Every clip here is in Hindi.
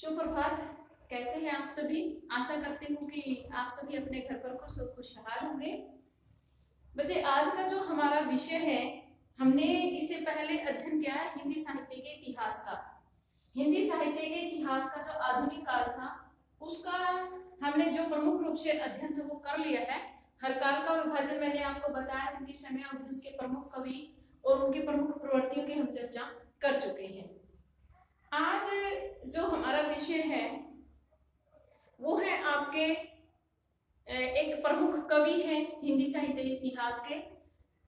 सुप्रभात। कैसे हैं आप सभी? आशा करती हूँ कि आप सभी अपने घर पर खुशहाल होंगे। बच्चे, आज का जो हमारा विषय है, हमने इससे पहले अध्ययन किया है हिंदी साहित्य के इतिहास का। हिंदी साहित्य के इतिहास का जो आधुनिक काल था उसका हमने जो प्रमुख रूप से अध्ययन था वो कर लिया है। हर काल का विभाजन मैंने आपको बताया, उनकी समय अवधि, उसके प्रमुख कवि और उनकी प्रमुख प्रवृत्तियों की हम चर्चा कर चुके हैं। आज जो हमारा विषय है वो है आपके एक प्रमुख कवि हैं हिंदी साहित्य इतिहास के,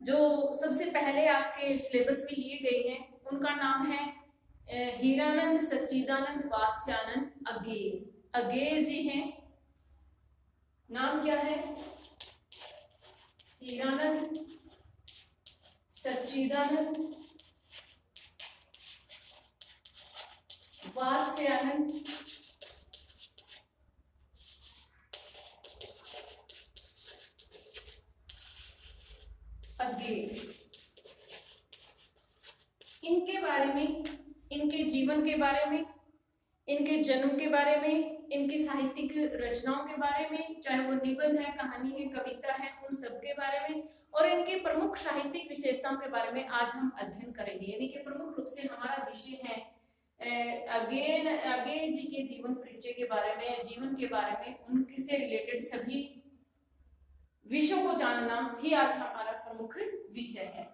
जो सबसे पहले आपके सिलेबस में लिए गए हैं। उनका नाम है हीरानंद सच्चिदानंद वात्स्यायन अज्ञेय। अज्ञेय जी हैं। नाम क्या है? हीरानंद सच्चिदानंद वात्स्यायन अज्ञेय। इनके बारे में, इनके जीवन के बारे में, इनके जन्म के बारे में, इनकी साहित्यिक रचनाओं के बारे में, चाहे वो निबंध है, कहानी है, कविता है, उन सब के बारे में और इनके प्रमुख साहित्यिक विशेषताओं के बारे में आज हम अध्ययन करेंगे। यानी कि प्रमुख रूप से हमारा विषय है अज्ञेय जी के जीवन परिचय के बारे में, जीवन के बारे में, उनसे रिलेटेड सभी विषयों को जानना ही आज हमारा प्रमुख विषय है।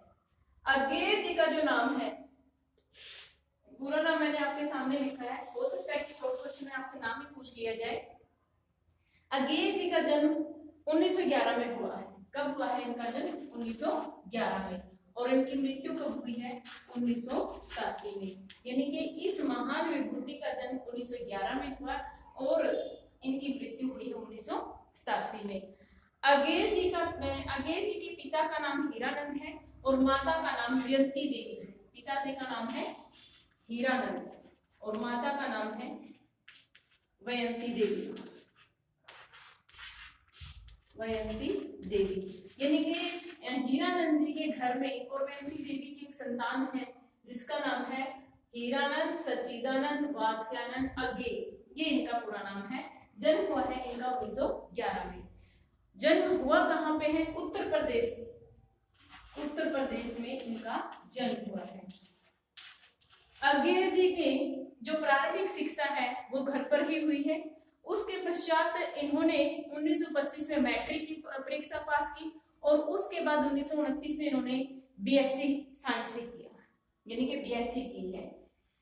अज्ञेय जी का जो नाम है, पूरा नाम मैंने आपके सामने लिखा है, हो सकता है कि शॉर्ट क्वेश्चन में आपसे नाम ही पूछ लिया जाए। अज्ञेय जी का जन्म 1911 में हुआ है। कब हुआ है इनका जन्म? 1911 में। और इनकी मृत्यु कब हुई है? 1987 में। यानी कि इस महान विभूति का जन्म 1911 में हुआ और इनकी मृत्यु हुई है 1987 में। अज्ञेय जी के पिता का नाम हीरानंद है और माता का नाम वयंती देवी है। पिताजी का नाम है हीरानंद और माता का नाम है वयंती देवी। वयंती देवी यानी कि हीरानंद जी के घर में और वयंती देवी की एक संतान है जिसका नाम है हीरानंद सच्चिदानंद वात्स्यायन अज्ञेय। ये इनका पूरा नाम है। जन्म हुआ है इनका 1911 में। जन्म हुआ कहाँ पे है? उत्तर प्रदेश। उत्तर प्रदेश में इनका जन्म हुआ है। अज्ञेय जी की जो प्रारंभिक शिक्षा है वो घर पर ही हुई है। उसके पश्चात इन्होंने 1925 में मैट्रिक की परीक्षा पास की और उसके बाद 1929 में इन्होंने बीएससी साइंस से किया, यानी कि बीएससी की है।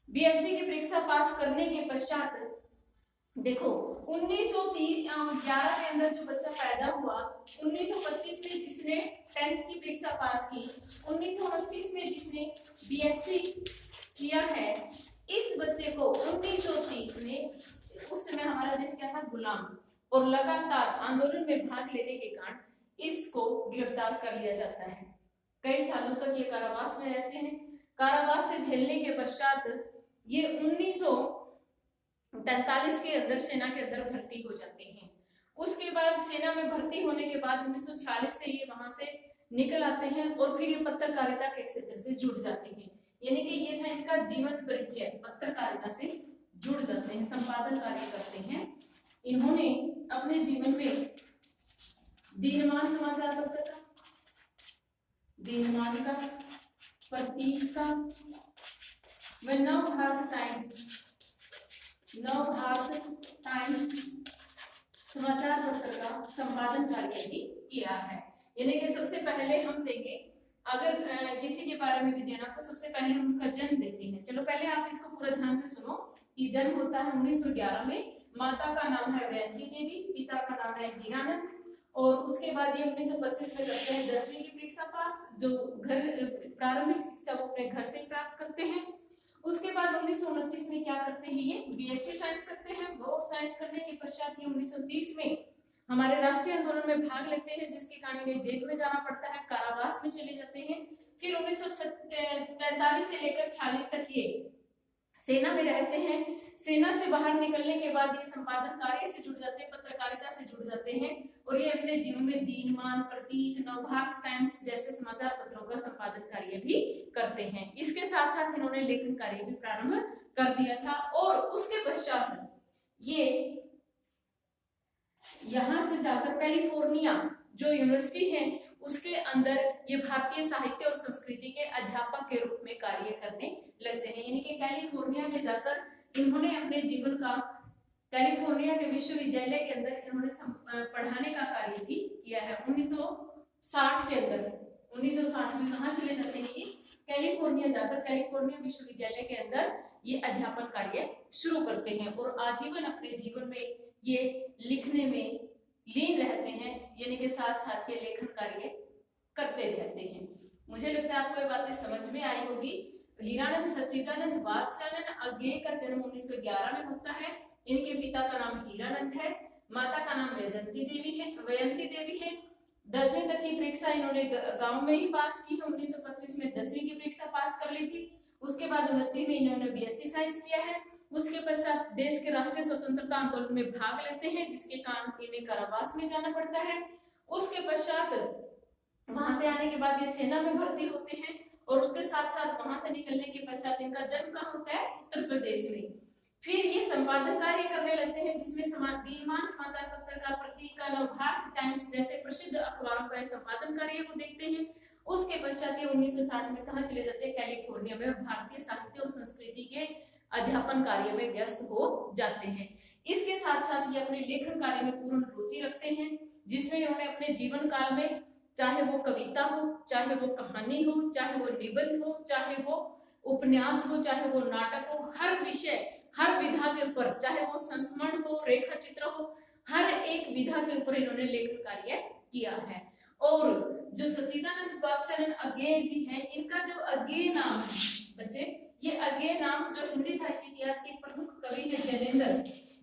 बीएससी की परीक्षा पास करने के पश्चात देखो 1911 के अंदर जो बच्चा पैदा हुआ, 1925 में जिसने 10th की परीक्षा पास की, 1929 में जिसने बीएससी किया है, इस बच्चे को 1930 में, उस समय हमारा देश क्या था? गुलाम। और लगातार आंदोलन में भाग लेने के कारण इसको गिरफ्तार कर लिया जाता है। कई सालों तक ये कारावास में रहते हैं। कारावास से झेलने के पश्चात ये 1943 के अंदर सेना के अंदर भर्ती हो जाते हैं। उसके बाद सेना में भर्ती होने के बाद 1946 से ये वहां से निकल आते हैं और फिर ये पत्रकारिता के क्षेत्र से जुड़ जाते हैं। यानी कि ये था इनका जीवन परिचय, पत्रकारिता से जुड़ जाते हैं, संपादन कार्य करते हैं। इन्होंने अपने जीवन में दिनमान समाचार पत्र का, दिनमान का, प्रतीक का व नवभारत टाइम्स समाचार पत्र का संपादन कार्य भी किया है। यानी कि सबसे पहले हम देंगे, अगर किसी के बारे में भी देना तो सबसे पहले हम उसका जन्म देते हैं। चलो पहले आप इसको पूरा ध्यान से सुनो कि जन्म होता है 1911 में। माता का नाम है वयंती देवी, पिता का नाम है हीरानंद और उसके बाद ये 1925 में करते हैं 10वीं की परीक्षा पास। जो घर प्रारंभिक शिक्षा वो अपने घर से प्राप्त करते हैं। उसके बाद 1929 में क्या करते हैं? ये बीएससी साइंस करते हैं। वो साइंस करने के पश्चात ये 1930 में हमारे राष्ट्रीय आंदोलन में भाग लेते हैं, जिसके कारण इन्हें जेल में जाना पड़ता है, कारावास में चले जाते हैं। फिर 1943 से लेकर 46 तक ये सेना में रहते हैं। सेना से बाहर निकलने के बाद ये संपादन कार्य से जुड़ जाते हैं, पत्रकारिता से जुड़ जाते हैं और ये अपने जीवन में दिनमान, प्रतीक, नवभारत टाइम्स जैसे समाचार पत्रों का संपादन कार्य भी करते हैं। इसके साथ साथ इन्होंने लेखन कार्य भी प्रारंभ कर दिया था। और उसके पश्चात ये यहां से जाकर कैलिफोर्निया जो यूनिवर्सिटी है उसके अंदर ये भारतीय साहित्य और संस्कृति के अध्यापक के रूप में कार्य करने लगते हैं। यानी कि कैलिफोर्निया में जाकर इन्होंने अपने जीवन का कैलिफोर्निया के विश्वविद्यालय के अंदर इन्होंने पढ़ाने का कार्य भी किया है। 1960 के अंदर 1960 में कहाँ चले जाते हैं ये कैलिफोर्निया जाकर कैलिफोर्निया विश्वविद्यालय के अंदर ये अध्यापन कार्य शुरू करते हैं और आजीवन अपने जीवन में ये लिखने में लीन रहते हैं, यानी कि साथ साथ ये लेखन कार्य करते रहते हैं। मुझे लगता है आपको ये बातें समझ में आई होगी। हीरानंद सच्चिदानंद वात्स्यायन अज्ञेय का जन्म 1911 में होता है। इनके पिता का नाम हीरानंद है, माता का नाम वयंती देवी है। 10वीं तक की परीक्षा इन्होंने गांव में ही पास की है। 1925 में 10वीं की परीक्षा पास कर ली थी। उसके बाद 29 में इन्होंने बीएससी साइंस किया है। उसके पश्चात देश के राष्ट्रीय स्वतंत्रता आंदोलन में भाग लेते हैं, जिसके कारण इन्हें कारावास में जाना पड़ता है। उसके पश्चात वहां से आने के बाद ये सेना में भर्ती होते हैं और उसके साथ साथ वहां से निकलने के पश्चात इनका जन्म कहाँ होता है, उत्तर प्रदेश में। फिर ये संपादन कार्य करने लगते हैं, जिसमें दीनमान समाचार पत्र का, प्रतीक का, नवभारत टाइम्स जैसे प्रसिद्ध अखबारों का संपादन कार्य को देखते हैं। उसके पश्चात ये 1960 में कहाँ चले जाते हैं, कैलिफोर्निया में, भारतीय साहित्य और संस्कृति के अध्यापन कार्य में व्यस्त हो जाते हैं। इसके साथ साथ ये अपने लेखन कार्य में पूर्ण रुचि रखते हैं, जिसमें इन्होंने अपने जीवन काल में चाहे वो कविता हो, चाहे वो कहानी हो, चाहे वो निबंध हो, चाहे वो उपन्यास हो, चाहे वो नाटक हो, हर विषय हर विधा के ऊपर, चाहे वो संस्मरण हो, रेखा चित्र हो, हर एक विधा के ऊपर इन्होंने लेखन कार्य किया है। और जो सच्चिदानंद वात्स्यायन अज्ञेय जी हैं, इनका जो अज्ञेय नाम है बच्चे, ये अज्ञेय नाम जो हिंदी साहित्य इतिहास के प्रमुख कवि है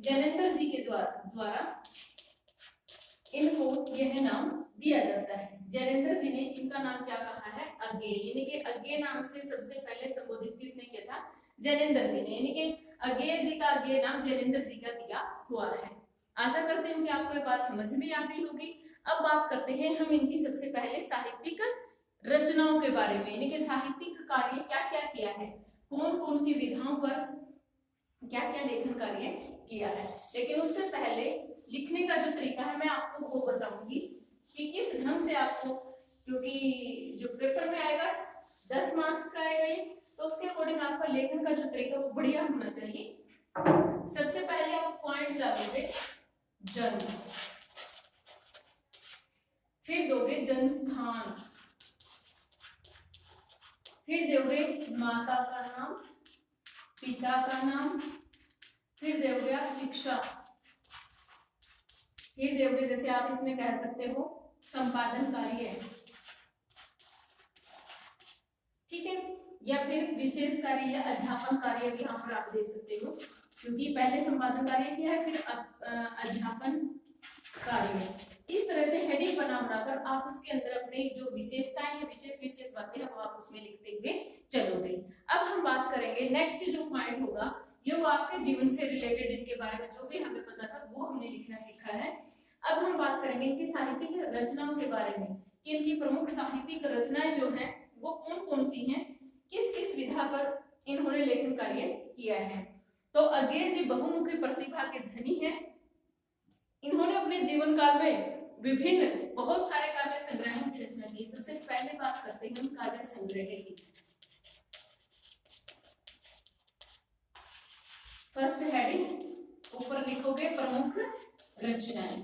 जैनेन्द्र जी के द्वारा इनको यह नाम दिया जाता है। जैनेन्द्र जी ने इनका नाम क्या कहा है, अज्ञेय, यानी कि अज्ञेय नाम से सबसे पहले संबोधित किसने किया था, जैनेन्द्र जी ने, यानी कि अज्ञेय जी का अज्ञेय नाम जैनेन्द्र जी का दिया हुआ है। आशा करते हैं कि आपको ये बात समझ में आ गई होगी। अब बात करते हैं हम इनकी सबसे पहले साहित्यिक रचनाओं के बारे में, यानी कि साहित्यिक कार्य क्या क्या किया है, कौन कौन सी विधाओं पर क्या क्या लेखन कार्य किया है। लेकिन उससे पहले लिखने का जो तरीका है मैं आपको वो बताऊंगी कि किस ढंग से आपको, क्योंकि जो पेपर में आएगा 10 मार्क्स का आएगा ये, तो उसके अकॉर्डिंग आपका लेखन का जो तरीका वो बढ़िया होना चाहिए। सबसे पहले आप पॉइंट डालोगे जन्म, फिर दोगे जन्म स्थान, फिर दोगे माता का नाम, पिता का नाम, फिर दोगे आप शिक्षा, फिर दोगे जैसे आप इसमें कह सकते हो संपादन कार्य, ठीक है, या फिर विशेष कार्य या अध्यापन कार्य भी यहाँ पर आप दे सकते हो, क्योंकि पहले संपादन कार्य किया है फिर अध्यापन कार्य। इस तरह से हेडिंग बनाकर आप उसके अंदर अपने जो विशेषताएं हैं, विशेष बातें हैं वो आप उसमें लिखते हुए चलोगे। अब हम बात करेंगे नेक्स्ट जो पॉइंट होगा ये वो आपके जीवन से रिलेटेड, इनके बारे में जो भी हमें पता था वो हमने लिखना सीखा है। अब हम बात करेंगे इनकी साहित्यिक रचनाओं के बारे में, कि इनकी प्रमुख साहित्यिक रचनाएं जो हैं वो कौन कौन सी हैं, किस किस विधा पर इन्होंने लेखन कार्य किया है। तो अज्ञेय जी बहुमुखी प्रतिभा के धनी हैं। इन्होंने अपने जीवन काल में विभिन्न बहुत सारे काव्य संग्रहों की रचना की। सबसे पहले बात करते हैं हम काव्य संग्रह की। फर्स्ट हेडिंग ऊपर लिखोगे प्रमुख रचनाएं।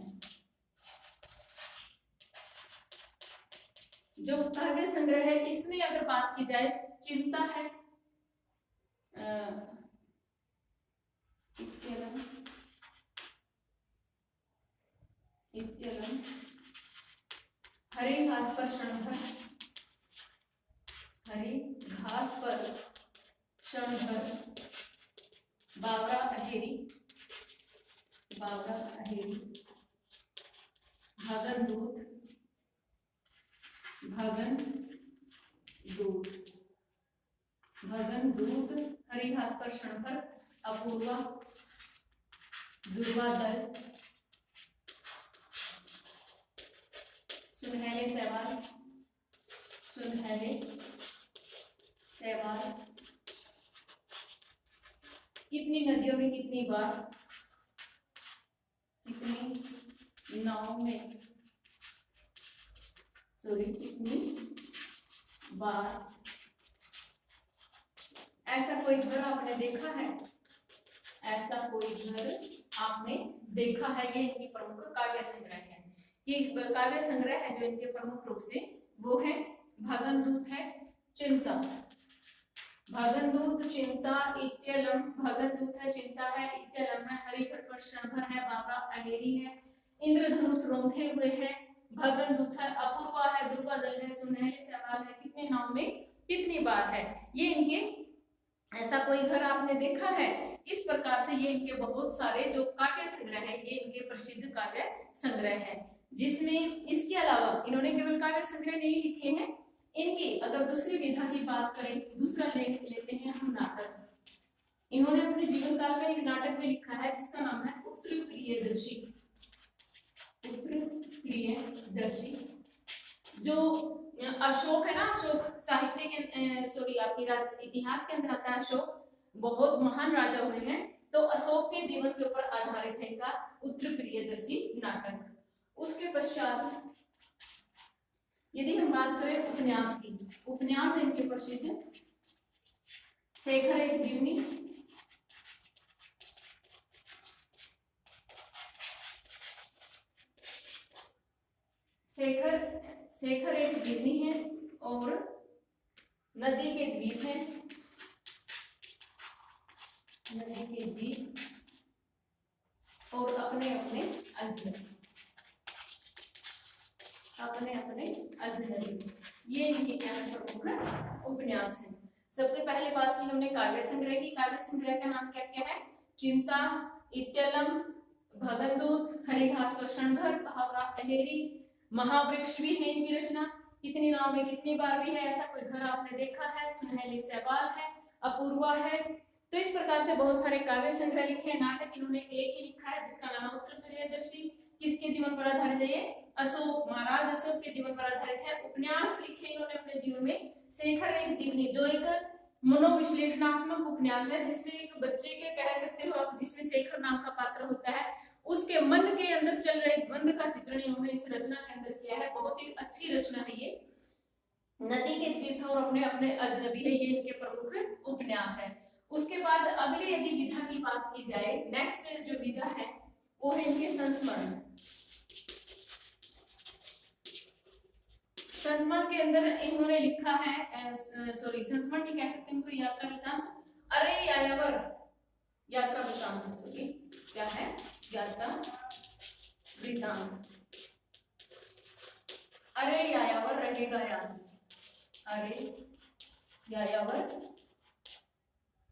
जो काव्य संग्रह है इसमें अगर बात की जाए, चिंता है, हरी घास पर क्षणभर, हरी घास पर क्षणभर, बावरा अहेरी, भागन दूत, हरी घास पर क्षणभर, अपूर्वा, दुर्वादल, सुनहले सैवाल, कितनी नदियों में कितनी बार, कितनी नाव में, सॉरी कितनी बार ऐसा कोई घर आपने देखा है, ऐसा कोई घर आपने देखा है। ये इनकी प्रमुख काव्य संग्रह है। ये काव्य संग्रह है जो इनके प्रमुख रूप से वो है भगनदूत है, चिंता, भगनदूत, चिंता, इत्यलम, भगनदूत है, चिंता है, इत्यलम है, हरिघट पर क्षणभर है, बाबरा अहेरी है, इंद्रधनुष रोंधे हुए है, भगनदूत है, अपूर्वा है, दुर्बादल है, सुनहले सवाल है, कितने नाव में कितनी बार है। ये इनके ऐसा कोई घर आपने देखा है। इस प्रकार से ये इनके बहुत सारे जो काव्य संग्रह है, ये इनके प्रसिद्ध काव्य संग्रह है, जिसमें इसके अलावा इन्होंने केवल काव्य संग्रह नहीं लिखे हैं, इनकी अगर दूसरी विधा की बात करें, दूसरा लेख लेते हैं हम नाटक। इन्होंने अपने जीवन काल में एक नाटक भी लिखा है जिसका नाम है उत्तरप्रियदर्शी। उत्तरप्रियदर्शी जो अशोक है ना, अशोक साहित्य के सॉरी आपकी इतिहास के अंदर आता है। अशोक बहुत महान राजा हुए हैं, तो अशोक के जीवन के ऊपर आधारित है इनका उत्तरप्रियदर्शी नाटक। उसके पश्चात यदि हम बात करें उपन्यास की, उपन्यास है इनके प्रसिद्ध शेखर एक जीवनी, शेखर एक जीवनी है और नदी के द्वीप है, नदी के द्वीप और अपने अपने अजनबी, अपने अपने अजनबी, ये इनके क्या प्रमुख उपन्यास हैं। सबसे पहले बात की हमने काव्य संग्रह की। काव्य संग्रह का नाम क्या क्या है? चिंता, इत्यलम, भगनदूत, हरिघास पर क्षणभर, बावरा अहेरी, महावृक्ष भी है इनकी रचना, कितनी नाव में कितनी बार भी है, ऐसा कोई घर आपने देखा है, सुनहली सवाल है, अपूर्वा है। तो इस प्रकार से बहुत सारे काव्य संग्रह लिखे। नाटक इन्होंने एक ही लिखा है जिसका नाम है उत्तरप्रियदर्शी। किसके जीवन पर आधारित है ये? अशोक, महाराज अशोक के जीवन पर आधारित है। उपन्यास लिखे इन्होंने अपने जीवन में शेखर एक जीवनी, जो एक मनोविश्लेषणात्मक उपन्यास है, जिसमें एक बच्चे के कह सकते हो आप, जिसमें शेखर नाम का पात्र होता है, उसके मन के अंदर चल रहे द्वंद का चित्रण इन्होंने इस रचना के अंदर किया है। बहुत ही अच्छी रचना है ये। नदी के द्वीप है और अपने अपने अजनबी है, ये इनके प्रमुख उपन्यास है। उसके बाद अगले यदि विधा की बात की जाए, नेक्स्ट जो विधा है वो है इनके संस्मरण। संस्मरण के अंदर इन्होंने लिखा है, सॉरी संस्मरण नहीं कह सकते इनको, यात्रा वृत्तांत, अरे यायावर, यात्रा वृत्तांत, सॉरी क्या है? यात्रा वृत्तांत। अरे यायावर रहेगा याद, अरे यायावर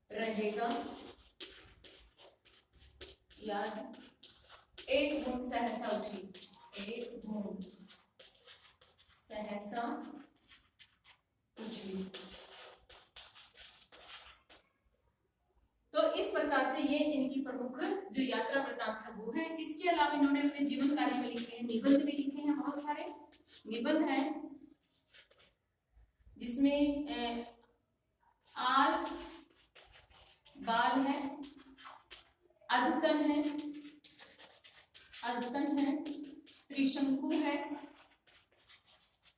रहेगा याद, एक बूंद सहसा उछली, एक बूंद सहसा उछली। तो इस प्रकार से ये इनकी प्रमुख जो यात्रा वृत्तांत है वो है। इसके अलावा इन्होंने अपने जीवन कार्य में लिखे हैं, निबंध भी लिखे हैं, बहुत सारे निबंध हैं, जिसमें आल बाल है, अधतन है, अधतन है, त्रिशंकु है,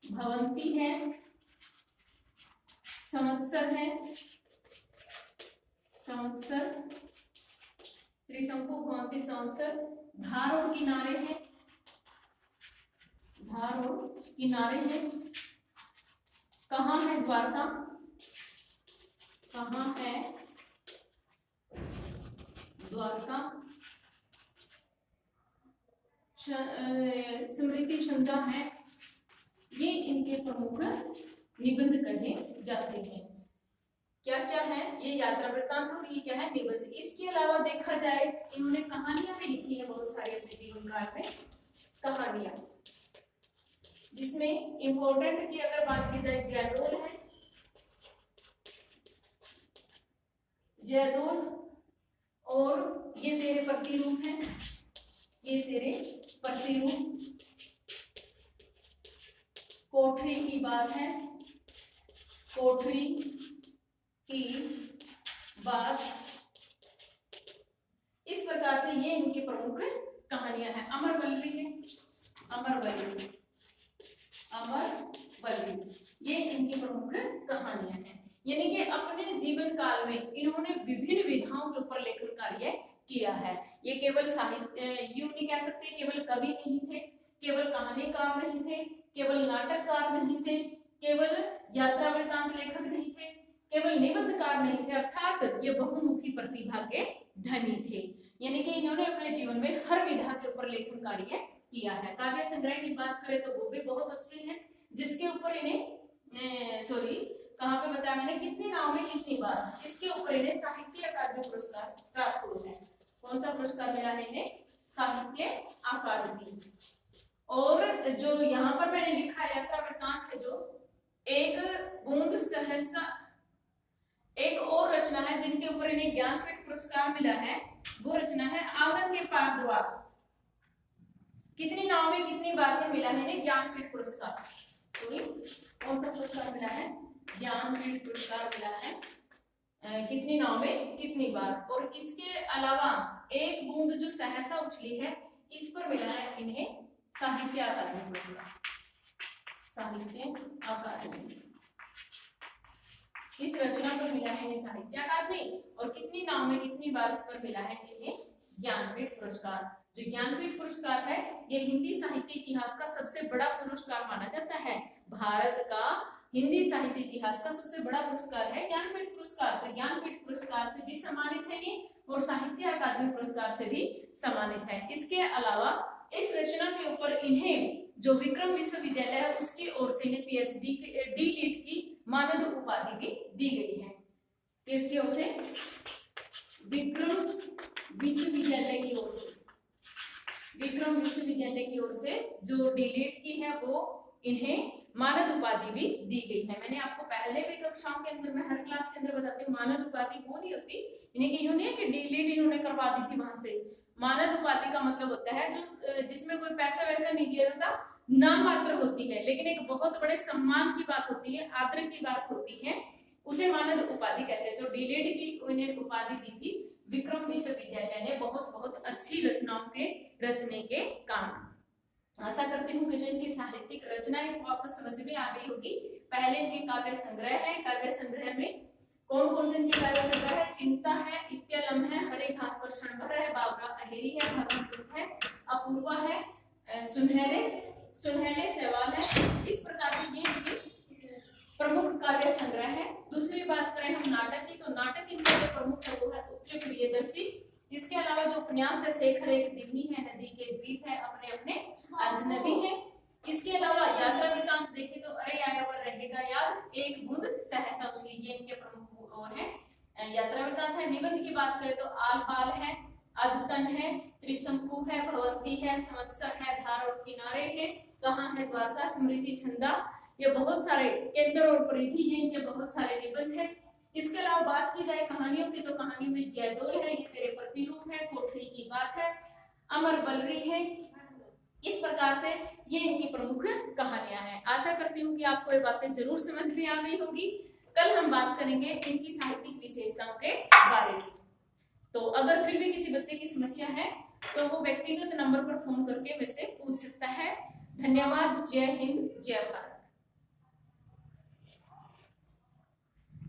भवंती है, संवत्सर है, संवत्सर, त्रिशंकु, भवंती, संवत्सर, धार और किनारे हैं, धार और किनारे हैं, कहाँ है द्वारका, कहाँ है द्वारका, स्मृति क्षमता है। ये इनके प्रमुख निबंध कहे जाते हैं। क्या क्या है? ये यात्रा वृत्तांत और ये क्या है? निबंध। इसके अलावा देखा जाए इन्होंने कहानियां भी लिखी है, बहुत सारे अपने जीवन काल में कहानियां, जिसमें इंपॉर्टेंट की अगर बात की जाए, जयदोल है, जयदोल, और ये तेरे प्रतिरूप है, ये तेरे प्रतिरूप, कोठरी की बात है, कोठरी की बात, से ये इनकी प्रमुख कहानियां हैं। अमर बलरी है, अमर बलरी, अमर बलरी, ये इनकी प्रमुख कहानियां हैं। यानी कि अपने जीवन काल में इन्होंने विभिन्न विधाओं के ऊपर लेखन कार्य किया है। ये केवल साहित्य यूं नहीं कह सकते केवल कवि नहीं थे, केवल कहानीकार नहीं थे, केवल नाटककार नहीं थे, केवल यात्रा वृत्तांत लेखक नहीं थे, केवल निबंधकार नहीं थे, अर्थात ये बहुमुखी प्रतिभा के धनी थे। यानी कि इन्होंने अपने जीवन में हर विधा के ऊपर लेखन कार्य किया है। काव्य संग्रह की बात करें तो वो भी बहुत अच्छे हैं, जिसके ऊपर इन्हें कहाँ पे बताया मैंने, कितनी नाव में कितनी बार, इसके ऊपर इन्हें साहित्य अकादमी पुरस्कार प्राप्त हुए हैं। कौन सा पुरस्कार मिला है इन्हें? साहित्य अकादमी। और जो यहाँ पर मैंने लिखा है यात्रा वृत्तांत है, जो एक बूंद सहसा, एक और रचना है जिनके ऊपर इन्हें ज्ञानपीठ पुरस्कार मिला है, वो रचना है आंगन के पार द्वार। कितनी नाव में कितनी बार पर मिला है इन्हें ज्ञानपीठ पुरस्कार? कौन सा पुरस्कार मिला है? ज्ञानपीठ पुरस्कार मिला है। कितनी नाव में कितनी बार। और इसके अलावा एक बूंद जो सहसा उछली है, इस पर मिला है इन्हें साहित्य अकादमी पुरस्कार, साहित्य अकादमी। इस रचना पर मिला है इन्हें साहित्य अकादमी, और कितनी नाव में कितनी बार पर मिला है इन्हें ज्ञानपीठ पुरस्कार। जो ज्ञानपीठ पुरस्कार है, ये हिंदी साहित्य इतिहास का सबसे बड़ा पुरस्कार माना जाता है। भारत का हिंदी साहित्य इतिहास का सबसे बड़ा पुरस्कार है ज्ञानपीठ पुरस्कार। तो ज्ञानपीठ पुरस्कार से भी सम्मानित है ये, और साहित्य अकादमी पुरस्कार से भी सम्मानित है। इसके अलावा इस रचना के ऊपर इन्हें जो विक्रम विश्वविद्यालय है उसकी ओर से इन्हें पीएचडी डी.लिट की मानद उपाधि भी दी गई है। किसकी ओर से? विक्रम विश्वविद्यालय की ओर से, विक्रम विश्वविद्यालय की ओर से जो डी.लिट की है वो इन्हें मानद उपाधि भी दी गई है। मैंने आपको पहले भी कक्षाओं के अंदर, मैं हर क्लास के अंदर बताती हूँ, मानद उपाधि वो नहीं होती, इन्हें यूं नहीं है कि डी.लिट इन्होंने करवा दी थी वहां से। मानद उपाधि का मतलब होता है जो जिसमें कोई पैसा वैसा नहीं दिया जाता, नाम मात्र होती है, लेकिन एक बहुत बड़े सम्मान की बात होती है, आदर की बात होती है, उसे मानद उपाधि कहते हैं। तो डी.लिट की उन्हें उपाधि दी थी विक्रम विश्वविद्यालय ने, बहुत अच्छी रचनाओं के रचने के कारण। आशा करती हूँ कि जो इनकी साहित्यिक रचनाएं वो आपको समझ में आ गई होगी। पहले इनके काव्य संग्रह है, काव्य संग्रह में कौन कौन से इनके काव्य संग्रह है? चिंता है, इत्यलम है, हरे घास पर क्षणभर है, बाबरा अहेरी है, भगवत है, अपूर्वा है, सुनहरे सवाल है। इस प्रकार से ये इनके प्रमुख काव्य संग्रह है। दूसरी बात करें हम नाटक की, तो नाटक इनका जो प्रमुख है वो है उत्तरी प्रियदर्शी। इसके अलावा जो उपन्यास है शेखर एक जीवनी है, नदी के द्वीप है, अपने अपने अजनबी है। इसके अलावा यात्रा वृत्तांत देखे तो अरे आया पर रहेगा याद, एक बूंद सहसा उछली, ये इनके प्रमुख है यात्रा वृत्तांत है। निबंध की बात करें तो आल पाल है, अद्यतन है, त्रिशंकु है, भगवती है, संवत्सर है, धार और किनारे है, कहाँ है द्वारका, स्मृति छंदा, ये बहुत सारे, केंद्र और परिधि, ये इनके बहुत सारे निबंध है। इसके अलावा बात की जाए कहानियों की तो कहानियों में जयदोल है, ये तेरे प्रतिरूप है, कोठरी की बात है, अमर बलरी है। इस प्रकार से ये इनकी प्रमुख कहानियां हैं। आशा करती हूँ कि आपको ये बातें जरूर समझ में आ गई होगी। कल हम बात करेंगे इनकी साहित्यिक विशेषताओं के बारे में। तो अगर फिर भी किसी बच्चे की समस्या है तो वो व्यक्तिगत नंबर पर फोन करके वैसे पूछ सकता है। धन्यवाद। जय हिंद, जय भारत।